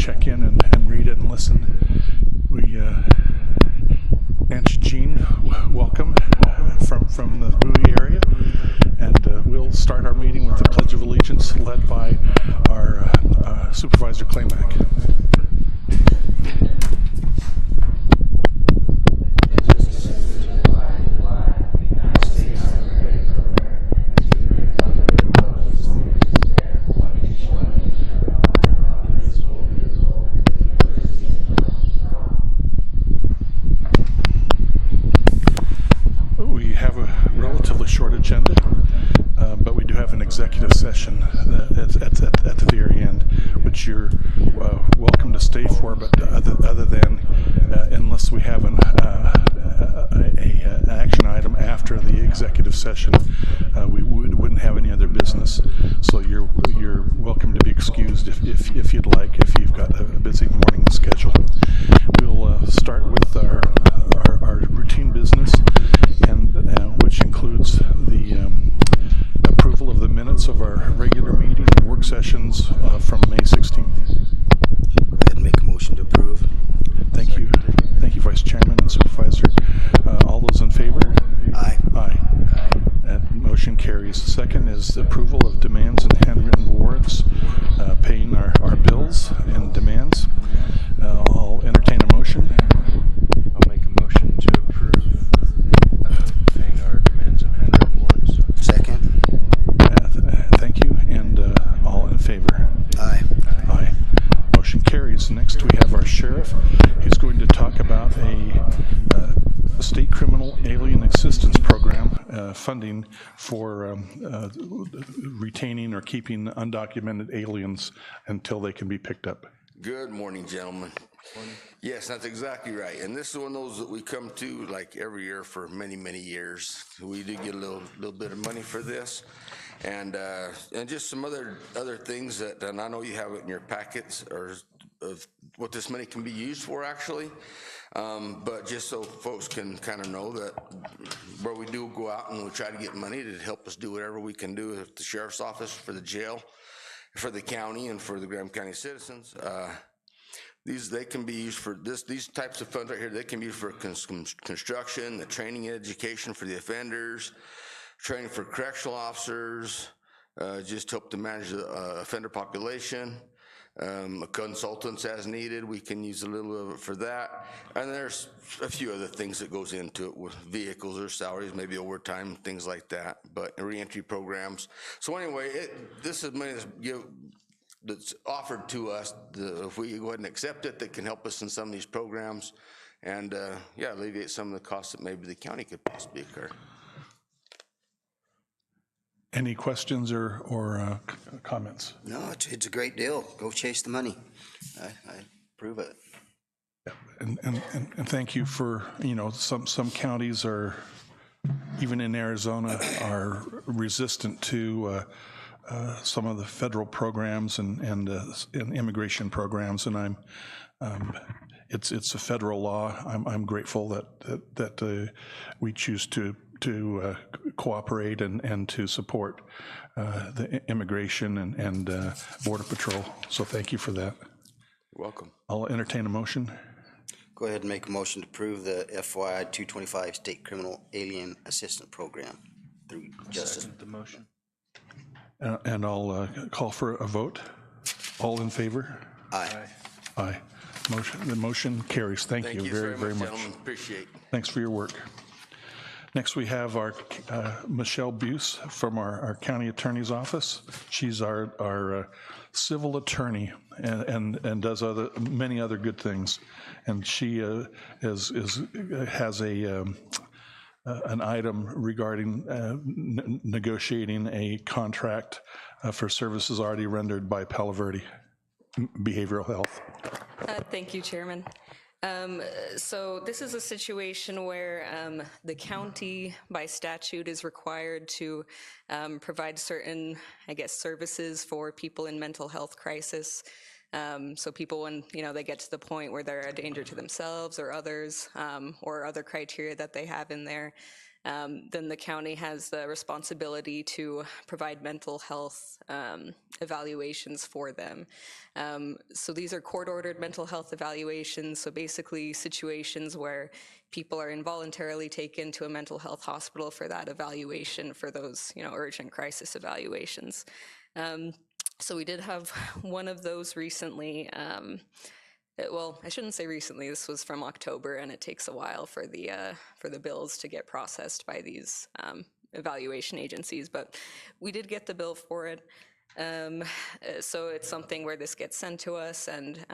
check in and read it and listen. We, Aunt Jean, welcome from the Bowie area, and we'll start our meeting with the Pledge of Allegiance led by our Supervisor Claymack. Short agenda, but we do have an executive session at the very end, which you're welcome to stay for, but other than unless we have an action item after the executive session, we wouldn't have any other business. So you're welcome to be excused if you'd like, if you've got a busy morning schedule. We'll start with our routine business, and which includes the approval of the minutes of our regular meeting and work sessions from May 16th. Go ahead and make a motion to approve. Thank you. Thank you, Vice Chairman and Supervisor. All those in favor? Aye. Aye. That motion carries. Second is the approval of demands and handwritten warrants, paying our bills and demands. I'll entertain a motion. I'll make a motion to approve paying our demands and handwritten warrants. Second. Thank you. And all in favor? Aye. Aye. Motion carries. Next we have our sheriff. He's going to talk about a state criminal alien assistance program funding for retaining or keeping undocumented aliens until they can be picked up. Good morning, gentlemen. Morning. Yes, that's exactly right. And this is one of those that we come to like every year for many, many years. We do get a little bit of money for this. And just some other things that, and I know you have it in your packets, or of what this money can be used for actually. But just so folks can kind of know that where we do go out and we try to get money to help us do whatever we can do at the sheriff's office, for the jail, for the county, and for the Graham County citizens. They can be used for these types of funds right here. They can be used for construction, the training and education for the offenders, training for correctional officers, just help to manage the offender population, consultants as needed. We can use a little of it for that. And there's a few other things that goes into it with vehicles or salaries, maybe overtime, things like that, but reentry programs. So anyway, this is money that's offered to us. If we go ahead and accept it, that can help us in some of these programs and alleviate some of the costs that maybe the county could possibly incur. Any questions or comments? No, it's a great deal. Go chase the money. I approve it. And thank you for, some counties are, even in Arizona, are resistant to some of the federal programs and immigration programs, and it's a federal law. I'm grateful that we choose to cooperate and to support the immigration and Border Patrol. So thank you for that. You're welcome. I'll entertain a motion. Go ahead and make a motion to approve the FY 225 State Criminal Alien Assistance Program through Justice. Second the motion. And I'll call for a vote. All in favor? Aye. Aye. The motion carries. Thank you very much. Gentlemen. Appreciate it. Thanks for your work. Next, we have our Michelle Buse from our county attorney's office. She's our civil attorney and does many other good things. And she has an item regarding negotiating a contract for services already rendered by Palo Verde Behavioral Health. Thank you, Chairman. So this is a situation where the county by statute is required to provide certain, services for people in mental health crisis. So people, when they get to the point where they're a danger to themselves or others, or other criteria that they have in there, then the county has the responsibility to provide mental health evaluations for them. So these are court-ordered mental health evaluations, so basically situations where people are involuntarily taken to a mental health hospital for that evaluation, for those, urgent crisis evaluations. So we did have one of those recently. Well, I shouldn't say recently. This was from October, and it takes a while for the bills to get processed by these evaluation agencies. But we did get the bill for it, so it's something where this gets sent to us, and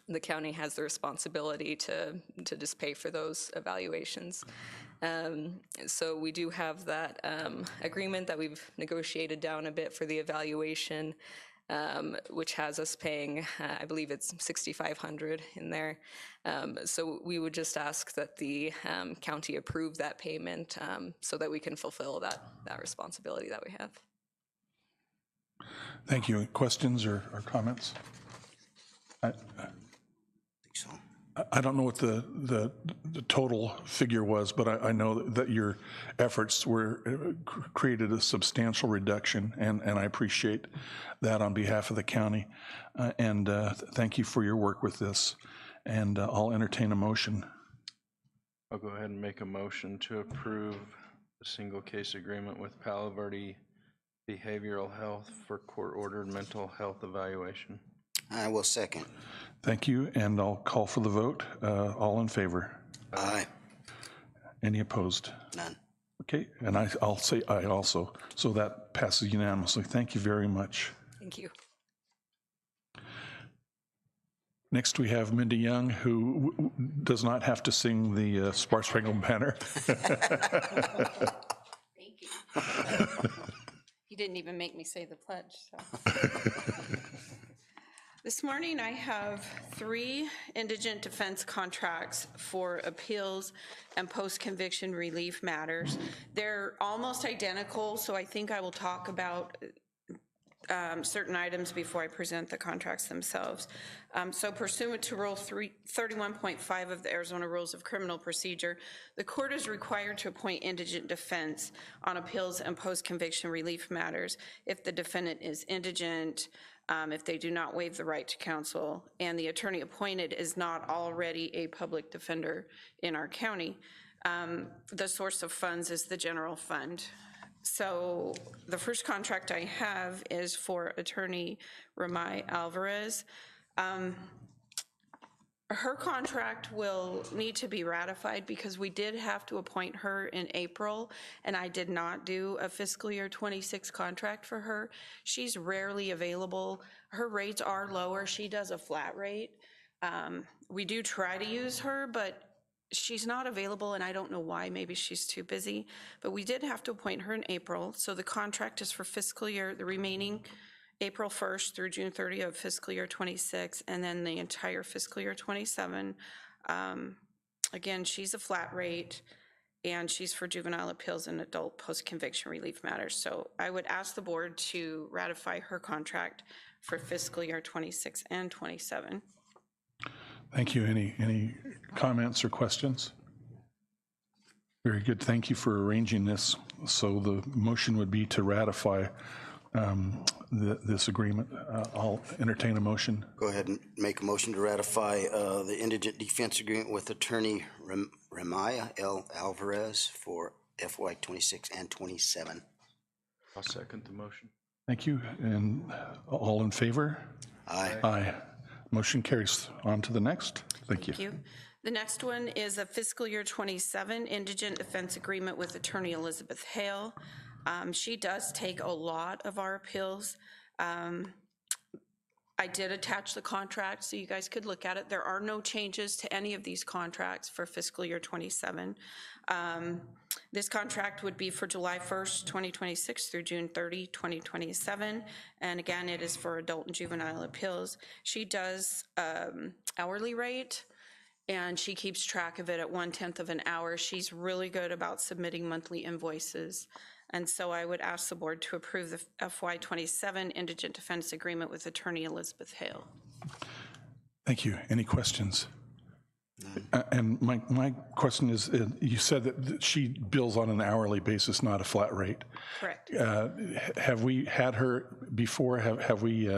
the county has the responsibility to just pay for those evaluations. So we do have that agreement that we've negotiated down a bit for the evaluation, which has us paying, I believe it's $6,500 in there. So we would just ask that the county approve that payment so that we can fulfill that responsibility that we have. Thank you. Questions or comments? So, I don't know what the total figure was, but I know that your efforts created a substantial reduction, and I appreciate that on behalf of the county. And thank you for your work with this. And I'll entertain a motion. I'll go ahead and make a motion to approve the single case agreement with Palo Verde Behavioral Health for court-ordered mental health evaluation. I will second. Thank you, and I'll call for the vote. All in favor? Aye. Any opposed? None. Okay, and I'll say aye also. So that passes unanimously. Thank you very much. Thank you. Next, we have Mindy Young, who does not have to sing the Star Spangled Banner. Thank you. You didn't even make me say the pledge, so. This morning, I have 3 indigent defense contracts for appeals and post-conviction relief matters. They're almost identical, so I think I will talk about certain items before I present the contracts themselves. So pursuant to Rule 31.5 of the Arizona Rules of Criminal Procedure, the court is required to appoint indigent defense on appeals and post-conviction relief matters if the defendant is indigent, if they do not waive the right to counsel, and the attorney appointed is not already a public defender in our county. The source of funds is the general fund. So the first contract I have is for attorney Ramay Alvarez. Her contract will need to be ratified because we did have to appoint her in April, and I did not do a fiscal year 26 contract for her. She's rarely available. Her rates are lower. She does a flat rate. We do try to use her, but she's not available, and I don't know why. Maybe she's too busy. But we did have to appoint her in April, so the contract is for fiscal year, the remaining April 1st through June 30th of fiscal year 26, and then the entire fiscal year 27. Again, she's a flat rate, and she's for juvenile appeals and adult post-conviction relief matters. So I would ask the board to ratify her contract for fiscal year 26 and 27. Thank you. Any comments or questions? Very good. Thank you for arranging this. So the motion would be to ratify this agreement. I'll entertain a motion. Go ahead and make a motion to ratify the indigent defense agreement with attorney Ramaya L. Alvarez for FY 26 and 27. I'll second the motion. Thank you. And all in favor? Aye. Aye. Motion carries. On to the next. Thank you. Thank you. The next one is a fiscal year 27 indigent defense agreement with attorney Elizabeth Hale. She does take a lot of our appeals. I did attach the contract so you guys could look at it. There are no changes to any of these contracts for fiscal year 27. This contract would be for July 1st, 2026 through June 30, 2027. And again, it is for adult and juvenile appeals. She does hourly rate, and she keeps track of it at 1/10 of an hour. She's really good about submitting monthly invoices. And so I would ask the board to approve the FY 27 indigent defense agreement with attorney Elizabeth Hale. Thank you. Any questions? And my question is, you said that she bills on an hourly basis, not a flat rate. Correct. Have we had her before? Have we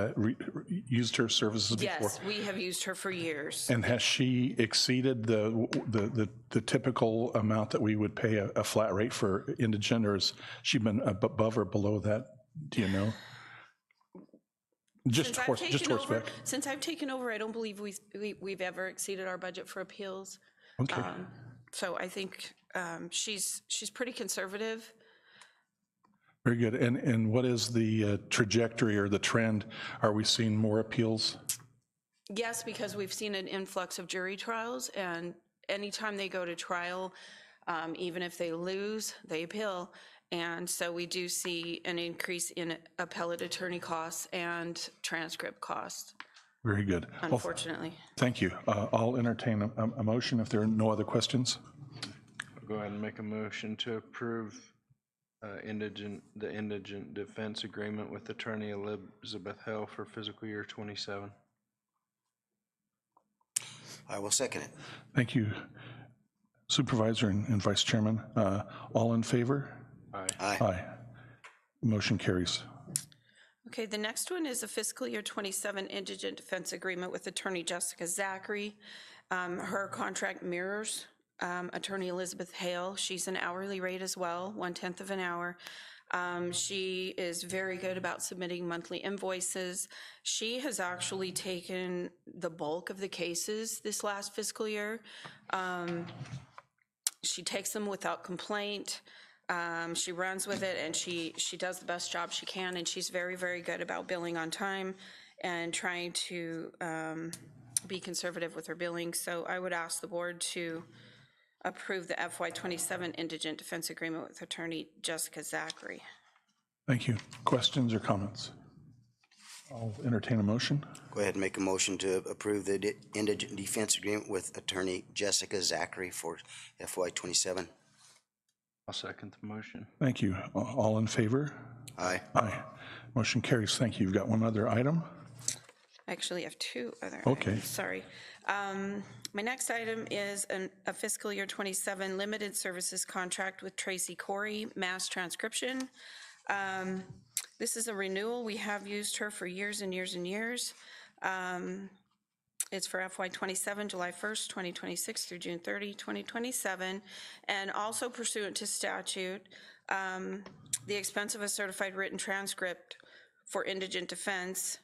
used her services before? Yes, we have used her for years. And has she exceeded the typical amount that we would pay a flat rate for indigent, or has she been above or below that? Do you know? Just horseback. Since I've taken over, I don't believe we've ever exceeded our budget for appeals. Okay. So I think she's pretty conservative. Very good. And what is the trajectory or the trend? Are we seeing more appeals? Yes, because we've seen an influx of jury trials, and anytime they go to trial, even if they lose, they appeal. And so we do see an increase in appellate attorney costs and transcript costs, Very good. Well, unfortunately. thank you. I'll entertain a motion if there are no other questions. I'll go ahead and make a motion to approve the indigent defense agreement with Attorney Elizabeth Hale for fiscal year 27. I will second it. Thank you, Supervisor and Vice Chairman. All in favor? Aye. Aye. Aye. Motion carries. Okay, the next one is a fiscal year 27 indigent defense agreement with Attorney Jessica Zachary. Her contract mirrors Attorney Elizabeth Hale. She's an hourly rate as well, 1/10 of an hour. She is very good about submitting monthly invoices. She has actually taken the bulk of the cases this last fiscal year. She takes them without complaint. She runs with it, and she does the best job she can, and she's very, very good about billing on time and trying to be conservative with her billing. So I would ask the board to approve the FY27 indigent defense agreement with Attorney Jessica Zachary. Thank you. Questions or comments? I'll entertain a motion. Go ahead and make a motion to approve the indigent defense agreement with Attorney Jessica Zachary for FY27. I'll second the motion. Thank you. All in favor? Aye. Aye. Motion carries. Thank you. You've got one other item? I actually have two other Okay. items, sorry. My next item is a fiscal year 27 limited services contract with Tracy Corey, Mass Transcription. This is a renewal. We have used her for years and years and years. It's for FY27, July 1st, 2026 through June 30, 2027. And also pursuant to statute, the expense of a certified written transcript for indigent defense,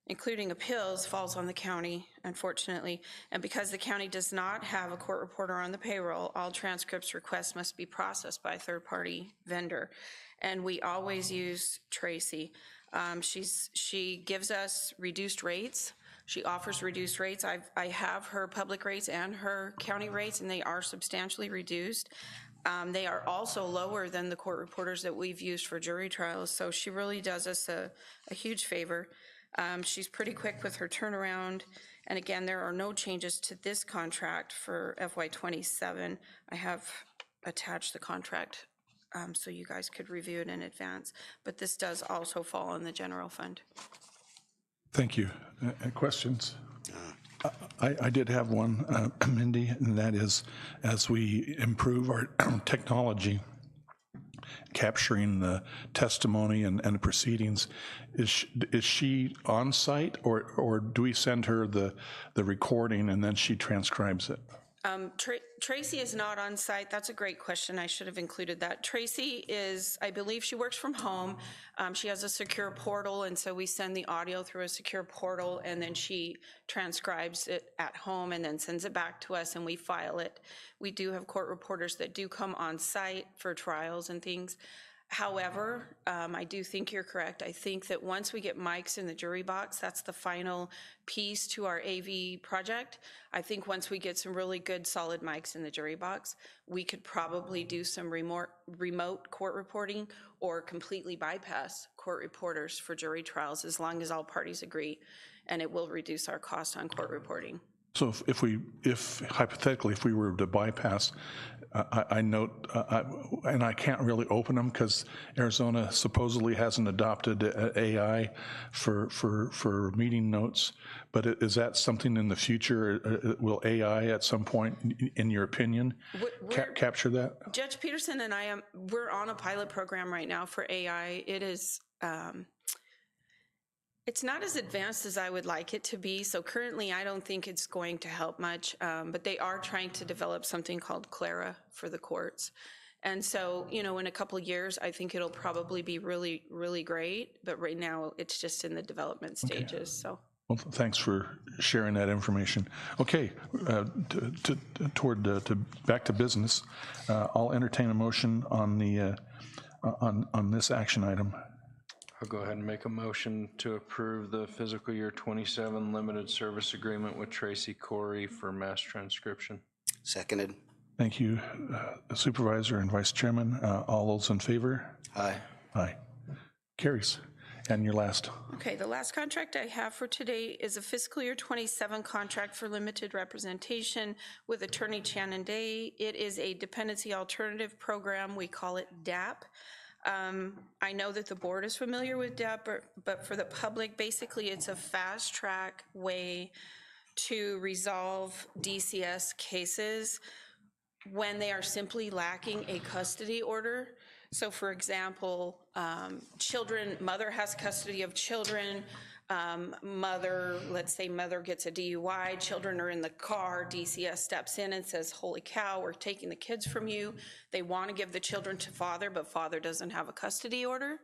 including appeals, falls on the county, unfortunately. And because the county does not have a court reporter on the payroll, all transcripts requests must be processed by a third-party vendor. And we always use Tracy. She gives us reduced rates. She offers reduced rates. I have her public rates and her county rates, and they are substantially reduced. They are also lower than the court reporters that we've used for jury trials, so she really does us a huge favor. She's pretty quick with her turnaround, and again, there are no changes to this contract for FY27. I have attached the contract so you guys could review it in advance, but this does also fall in the general fund. Thank you. Questions? I did have one, Mindy, and that is, as we improve our technology, capturing the testimony and the proceedings, is she on site, or do we send her the recording and then she transcribes it? Tracy is not on site. That's a great question. I should have included that. Tracy is, I believe she works from home. She has a secure portal, and so we send the audio through a secure portal, and then she transcribes it at home and then sends it back to us, and we file it. We do have court reporters that do come on site for trials and things. However, I do think you're correct. I think that once we get mics in the jury box, that's the final piece to our AV project. I think once we get some really good solid mics in the jury box, we could probably do some remote court reporting or completely bypass court reporters for jury trials as long as all parties agree, and it will reduce our cost on court reporting. So if hypothetically, if we were to bypass, I note, and I can't really open them because Arizona supposedly hasn't adopted AI for meeting notes, but is that something in the future? Will AI at some point, in your opinion, capture that? Judge Peterson and we're on a pilot program right now for AI. It is, it's not as advanced as I would like it to be. So currently, I don't think it's going to help much, but they are trying to develop something called Clara for the courts. And so, in a couple of years, I think it'll probably be really, really great. But right now, it's just in the development stages. So. Well, thanks for sharing that information. Okay, back to business. I'll entertain a motion on on this action item. I'll go ahead and make a motion to approve the fiscal year 27 limited service agreement with Tracy Corey for mass transcription. Seconded. Thank you, Supervisor and Vice Chairman. All those in favor? Aye. Aye. Carries. And your last. Okay, the last contract I have for today is a fiscal year 27 contract for limited representation with Attorney Shannon Day. It is a dependency alternative program. We call it DAP. I know that the board is familiar with DAP, but for the public, basically it's a fast track way to resolve DCS cases when they are simply lacking a custody order. So for example, mother has custody of children, let's say mother gets a DUI, children are in the car, DCS steps in and says, holy cow, we're taking the kids from you. They want to give the children to father, but father doesn't have a custody order.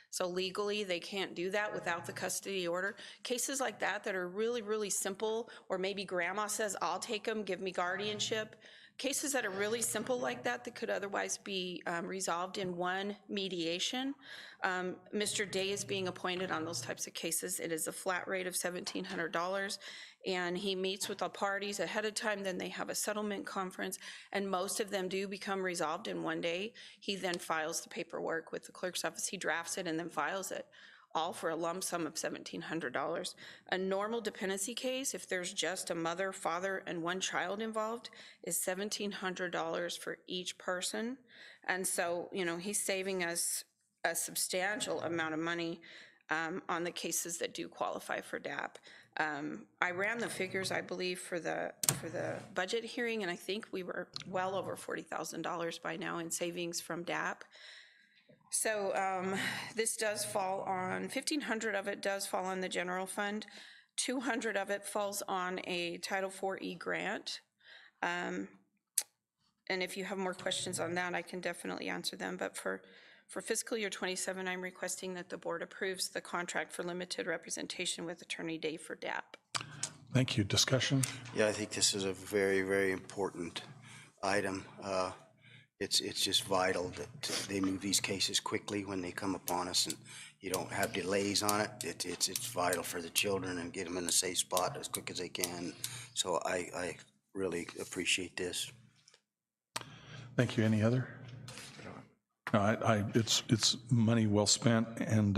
So legally, they can't do that without the custody order. Cases like that are really, really simple, or maybe grandma says, I'll take them, give me guardianship. Cases that are really simple like that could otherwise be resolved in one mediation. Mr. Day is being appointed on those types of cases. It is a flat rate of $1,700, and he meets with the parties ahead of time. Then they have a settlement conference, and most of them do become resolved in one day. He then files the paperwork with the clerk's office. He drafts it and then files it, all for a lump sum of $1,700. A normal dependency case, if there's just a mother, father, and one child involved, is $1,700 for each person. And so, he's saving us a substantial amount of money on the cases that do qualify for DAP. I ran the figures, I believe, for the budget hearing, and I think we were well over $40,000 by now in savings from DAP. So this does fall on, 1,500 of it does fall on the general fund. 200 of it falls on a Title IV-E grant. And if you have more questions on that, I can definitely answer them. But for fiscal year 27, I'm requesting that the board approves the contract for limited representation with Attorney Day for DAP. Thank you. Discussion? Yeah, I think this is a very, very important item. It's just vital that they move these cases quickly when they come upon us, and you don't have delays on it. It's vital for the children and get them in a safe spot as quick as they can. So I really appreciate this. Thank you. Any other? No, it's money well spent, and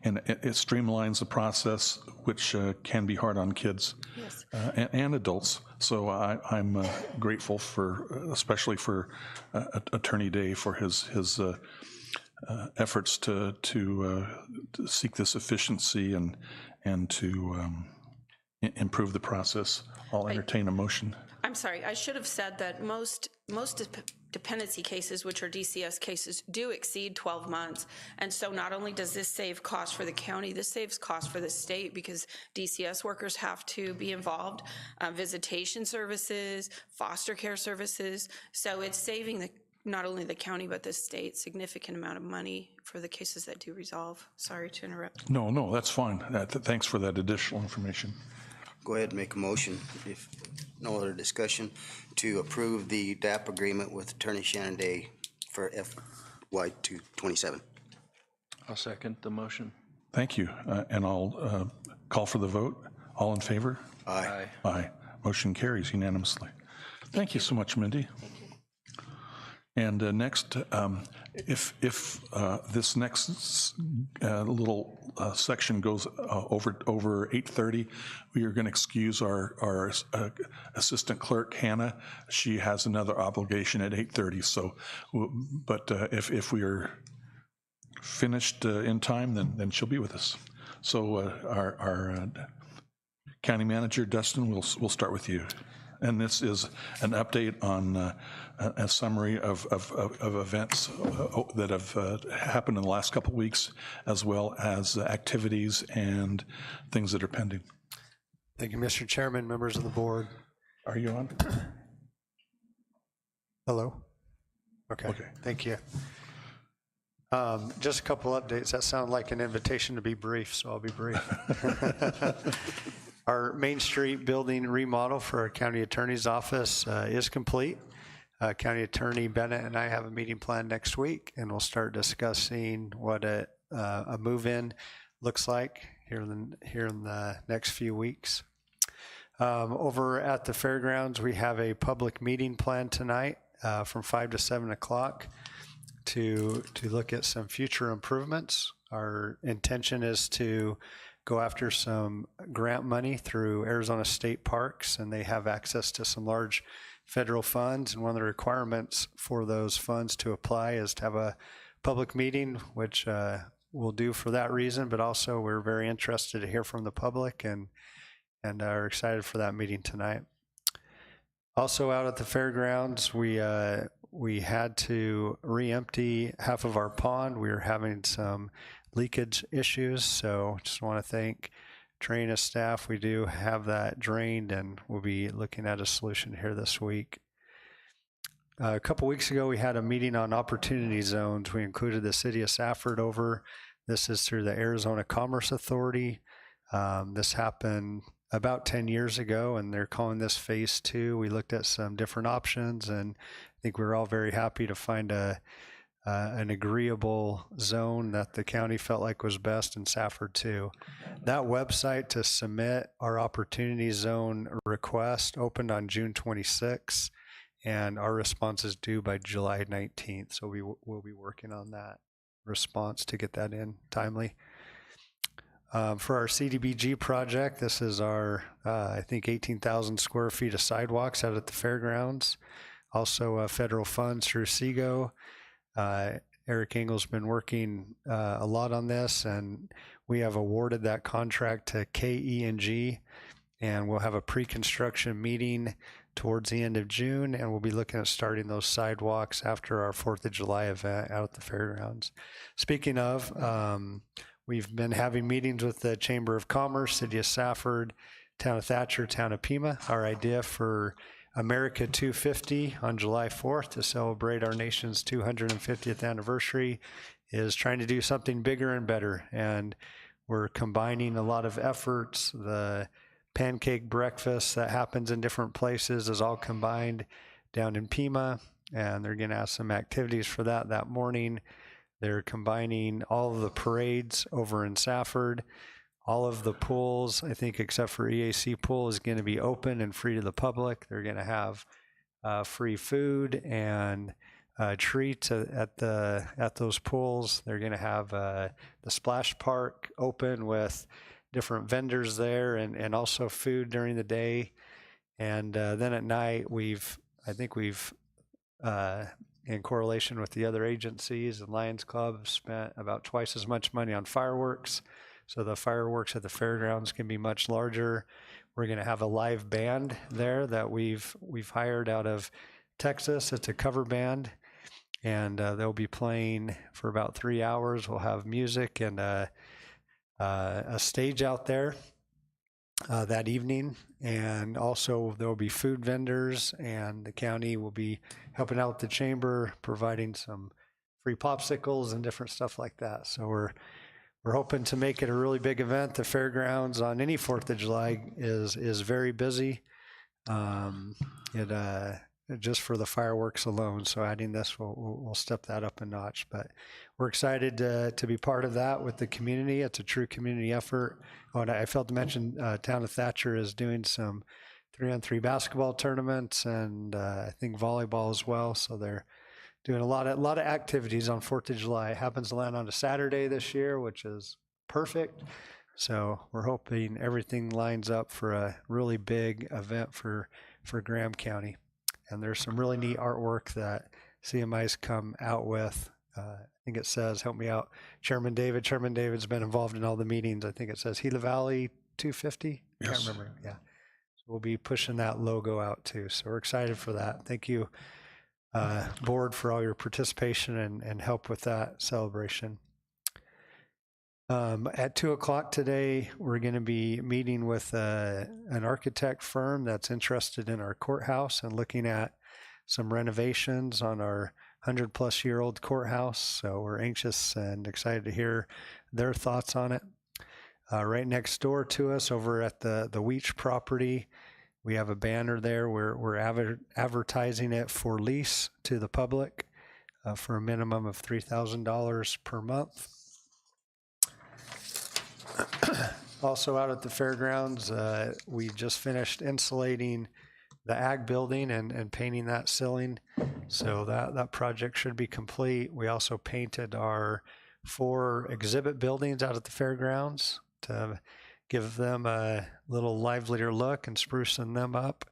it streamlines the process, which can be hard on kids. Yes. And adults. So I'm grateful especially for Attorney Day for his efforts to seek this efficiency and to improve the process. I'll entertain a motion. I'm sorry, I should have said that most dependency cases, which are DCS cases, do exceed 12 months. And so not only does this save costs for the county, this saves costs for the state, because DCS workers have to be involved, visitation services, foster care services. So it's saving not only the county, but the state significant amount of money for the cases that do resolve. Sorry to interrupt. No, that's fine. Thanks for that additional information. Go ahead and make a motion, if no other discussion, to approve the DAP agreement with Attorney Shannon Day for FY 27. I'll second the motion. Thank you. And I'll call for the vote. All in favor? Aye. Aye. Motion carries unanimously. Thank you so much, Mindy. And next, if this next little section goes over 8:30, we are going to excuse our assistant clerk, Hannah. She has another obligation at 8:30. So, but if we are finished in time, then she'll be with us. So our county manager, Dustin, we'll start with you. And this is an update on a summary of events that have happened in the last couple of weeks, as well as activities and things that are pending. Thank you, Mr. Chairman, members of the board. Are you on? Hello? Okay. Thank you. Just a couple updates. That sounded like an invitation to be brief, so I'll be brief. Our Main Street building remodel for our county attorney's office is complete. County Attorney Bennett and I have a meeting planned next week, and we'll start discussing what a move-in looks like here in the next few weeks. Over at the fairgrounds, we have a public meeting planned tonight from 5 to 7 o'clock to look at some future improvements. Our intention is to go after some grant money through Arizona State Parks, and they have access to some large federal funds. And one of the requirements for those funds to apply is to have a public meeting, which we'll do for that reason, but also we're very interested to hear from the public and are excited for that meeting tonight. Also out at the fairgrounds, we had to re-empty half of our pond. We were having some leakage issues, so just want to thank Train as staff. We do have that drained, and we'll be looking at a solution here this week. A couple weeks ago, we had a meeting on opportunity zones. We included the city of Safford over. This is through the Arizona Commerce Authority. This happened about 10 years ago, and they're calling this phase 2. We looked at some different options, and I think we were all very happy to find an agreeable zone that the county felt like was best in Safford too. That website to submit our opportunity zone request opened on June 26th, and our response is due by July 19th. So we'll be working on that response to get that in timely. For our CDBG project, this is our, I think, 18,000 square feet of sidewalks out at the fairgrounds. Also federal funds through SEGO. Eric Engel's been working a lot on this, and we have awarded that contract to KE&G, and we'll have a pre-construction meeting towards the end of June, and we'll be looking at starting those sidewalks after our 4th of July event out at the fairgrounds. Speaking of, we've been having meetings with the Chamber of Commerce, City of Safford, Town of Thatcher, Town of Pima. Our idea for America 250 on July 4th to celebrate our nation's 250th anniversary is trying to do something bigger and better. And we're combining a lot of efforts. The pancake breakfast that happens in different places is all combined down in Pima, and they're going to have some activities for that morning. They're combining all of the parades over in Safford. All of the pools, I think except for EAC pool, is going to be open and free to the public. They're going to have free food and treats at those pools. They're going to have the splash park open with different vendors there, and also food during the day. And then at night, I think we've in correlation with the other agencies and Lions Club, have spent about twice as much money on fireworks. So the fireworks at the fairgrounds can be much larger. We're going to have a live band there that we've hired out of Texas. It's a cover band, and they'll be playing for about 3 hours. We'll have music and a stage out there that evening, and also there will be food vendors, and the county will be helping out with the chamber, providing some free popsicles and different stuff like that. So we're hoping to make it a really big event. The fairgrounds on any 4th of July is very busy. Just for the fireworks alone. So adding this, we'll step that up a notch. But we're excited to be part of that with the community. It's a true community effort. Oh, and I failed to mention Town of Thatcher is doing some 3-on-3 basketball tournaments, and I think volleyball as well. So they're doing a lot of activities on 4th of July. It happens to land on a Saturday this year, which is perfect. So we're hoping everything lines up for a really big event for Graham County. And there's some really neat artwork that CMI's come out with. I think it says, help me out, Chairman David. Chairman David's been involved in all the meetings. I think it says Gila Valley 250. Yes. Can't remember. Yeah. So we'll be pushing that logo out too. So we're excited for that. Thank you, board, for all your participation and help with that celebration. At 2:00 today, we're going to be meeting with an architect firm that's interested in our courthouse and looking at some renovations on our 100-plus-year-old courthouse. So we're anxious and excited to hear their thoughts on it. Right next door to us, over at the Weech property, we have a banner there where we're advertising it for lease to the public for a minimum of $3,000 per month. Also out at the fairgrounds, we just finished insulating the ag building and painting that ceiling. So that project should be complete. We also painted our 4 exhibit buildings out at the fairgrounds to give them a little livelier look and sprucing them up.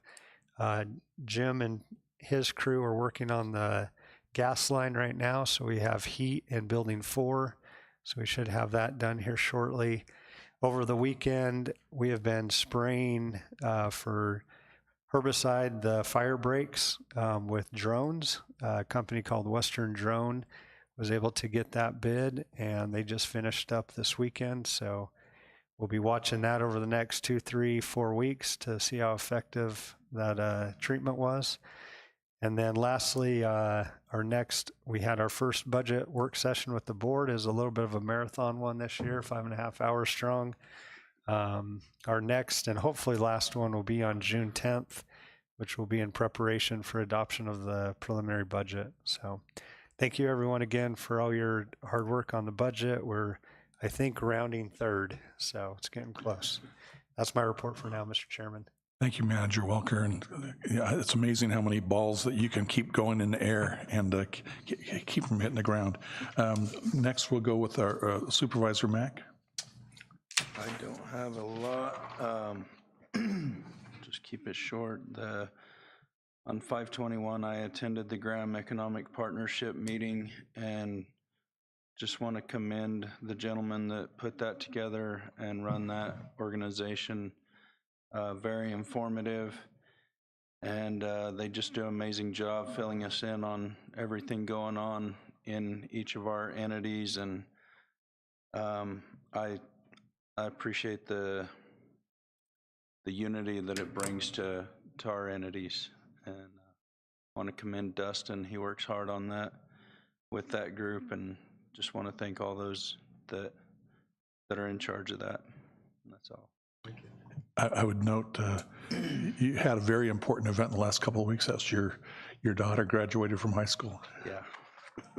Jim and his crew are working on the gas line right now, so we have heat in building 4. So we should have that done here shortly. Over the weekend, we have been spraying for herbicide the fire breaks with drones. A company called Western Drone was able to get that bid, and they just finished up this weekend. So we'll be watching that over the next 2, 3, 4 weeks to see how effective that treatment was. And then lastly, we had our first budget work session with the board. Is a little bit of a marathon one this year, 5.5 hours strong. Our next and hopefully last one will be on June 10th, which will be in preparation for adoption of the preliminary budget. So thank you everyone again for all your hard work on the budget. We're, I think, rounding third, so it's getting close. That's my report for now, Mr. Chairman. Thank you, Manager Welker. And it's amazing how many balls that you can keep going in the air and keep them hitting the ground. Next, we'll go with our Supervisor Mack. I don't have a lot. Just keep it short. On 5/21, I attended the Graham Economic Partnership meeting and just want to commend the gentleman that put that together and run that organization. Very informative, and they just do an amazing job filling us in on everything going on in each of our entities, and I appreciate the unity that it brings to our entities, and want to commend Dustin. He works hard on that with that group, and just want to thank all those that are in charge of that. And that's all. Thank you. I would note you had a very important event in the last couple of weeks. That's your daughter graduated from high school. Yeah.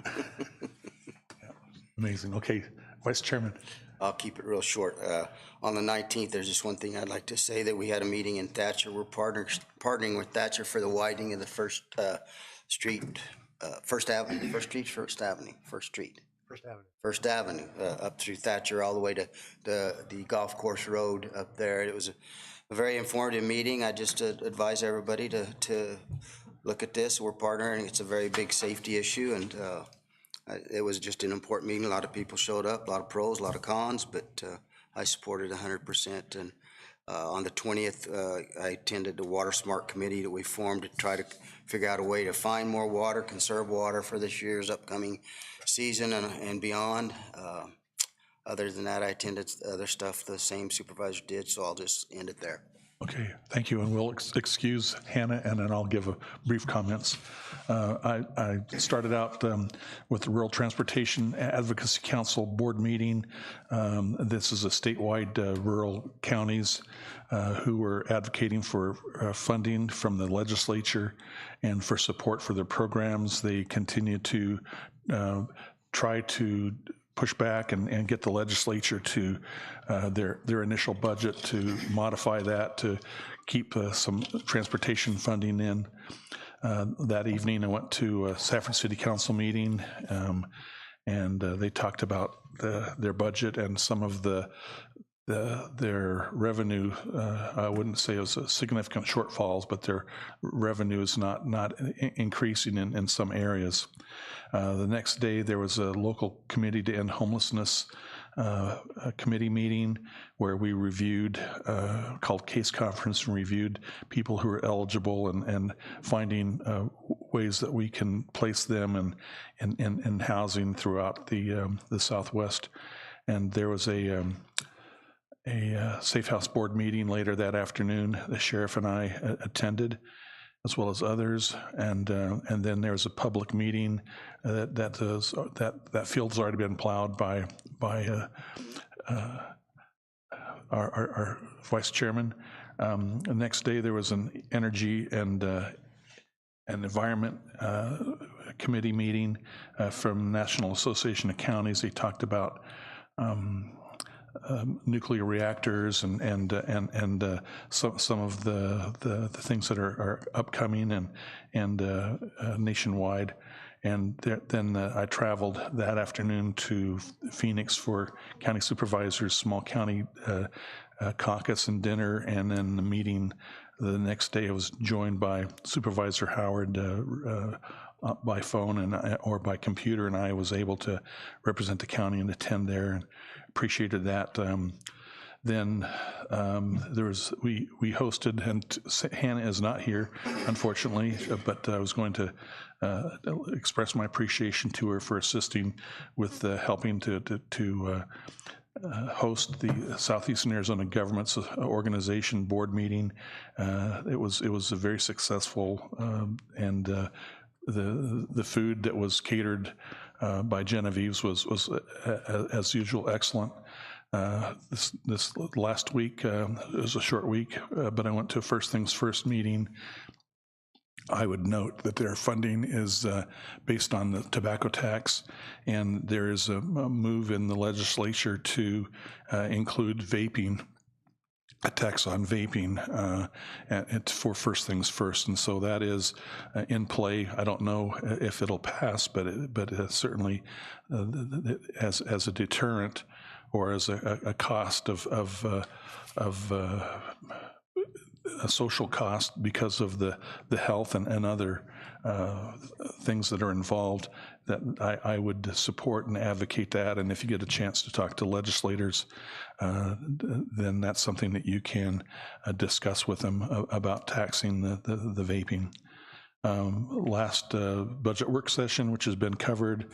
Yeah. Amazing. Okay, Vice Chairman. I'll keep it real short. On the 19th, there's just one thing I'd like to say, that we had a meeting in Thatcher. We're partnering with Thatcher for the widening of the First Avenue, up through Thatcher all the way to the golf course road up there. It was a very informative meeting. I just advise everybody to look at this. We're partnering. It's a very big safety issue, and it was just an important meeting. A lot of people showed up, a lot of pros, a lot of cons, but I supported 100%. And on the 20th, I attended the Water Smart Committee that we formed to try to figure out a way to find more water, conserve water for this year's upcoming season and beyond. Other than that, I attended other stuff the same supervisor did, so I'll just end it there. Okay, thank you, and we'll excuse Hannah, and then I'll give a brief comments. I started out with the Rural Transportation Advocacy Council board meeting. This is a statewide rural counties who were advocating for funding from the legislature and for support for their programs. They continue to try to push back and get the legislature to their initial budget to modify that to keep some transportation funding in. That evening, I went to a Safford City Council meeting, and they talked about their budget and some of their revenue. I wouldn't say it was a significant shortfalls, but their revenue is not increasing in some areas. The next day, there was a local committee to end homelessness a committee meeting where we reviewed, called case conference, and reviewed people who are eligible and finding ways that we can place them in housing throughout the Southwest. And there was a Safe House Board meeting later that afternoon. The sheriff and I attended, as well as others, and then there was a public meeting that field's already been plowed by our vice chairman. The next day there was an energy and environment committee meeting from National Association of Counties. They talked about nuclear reactors and some of the things that are upcoming and nationwide. And then I traveled that afternoon to Phoenix for county supervisors, small county caucus and dinner, and then the meeting the next day. I was joined by Supervisor Howard by phone or by computer, and I was able to represent the county and attend there, and appreciated that. Then there was we hosted, and Hannah is not here, unfortunately, but I was going to express my appreciation to her for assisting with helping to host the Southeastern Arizona Governments Organization board meeting. It was a very successful, and the food that was catered by Genevieve's was as usual excellent. This last week, it was a short week, but I went to a First Things First meeting. I would note that their funding is based on the tobacco tax, and there is a move in the legislature to include vaping, a tax on vaping for First Things First, and so that is in play. I don't know if it'll pass, but certainly as a deterrent or as a cost of a social cost because of the health and other things that are involved, that I would support and advocate that. And if you get a chance to talk to legislators, then that's something that you can discuss with them about taxing the vaping. Last budget work session, which has been covered,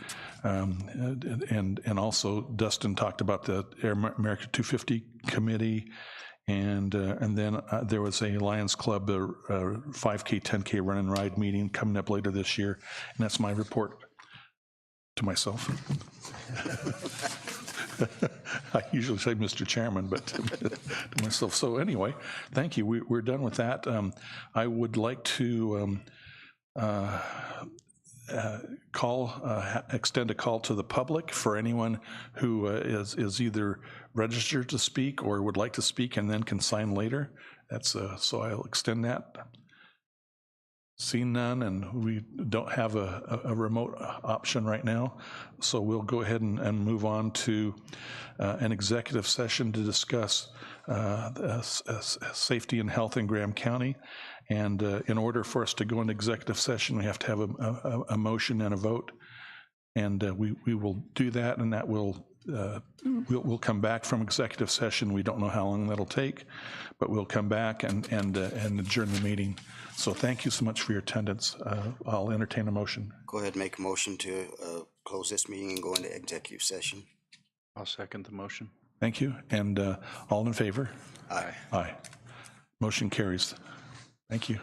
and also Dustin talked about the America 250 committee. And then there was a Lions Club 5K, 10K run and ride meeting coming up later this year. And that's my report to myself. I usually say Mr. Chairman, but to myself. So anyway, thank you. We're done with that. I would like to extend a call to the public for anyone who is either registered to speak or would like to speak and then can sign later. That's so I'll extend that. Seeing none, and we don't have a remote option right now, so we'll go ahead and move on to an executive session to discuss safety and health in Graham County. And in order for us to go into executive session, we have to have a motion and a vote. And we will do that, and that will we'll come back from executive session. We don't know how long that'll take, but we'll come back and adjourn the meeting. So thank you so much for your attendance. I'll entertain a motion. Go ahead and make a motion to close this meeting and go into executive session. I'll second the motion. Thank you. And all in favor? Aye. Aye. Motion carries. Thank you.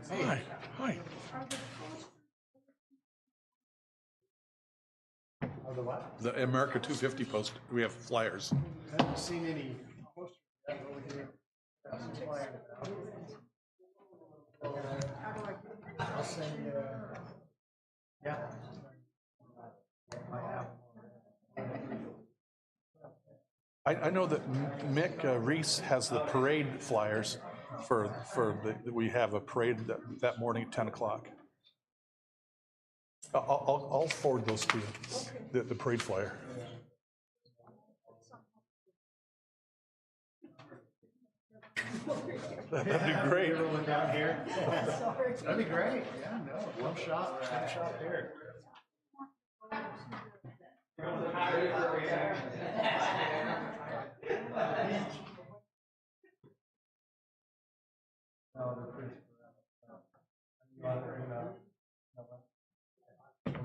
Hi. Hi. the what? The America 250 post, we have flyers. I haven't seen any posters yet, but we can have some flyers out. I'll send you, yeah. I know that Mick Reese has the parade flyers we have a parade that morning at 10 o'clock. I'll forward those to you, the parade flyer. That'd be great. Everyone down here? That'd be great, yeah, no, come shop here.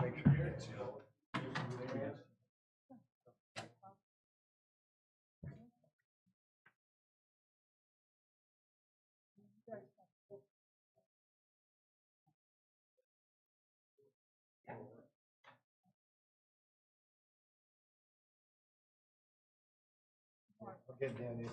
Make sure it's, I'll get Danny.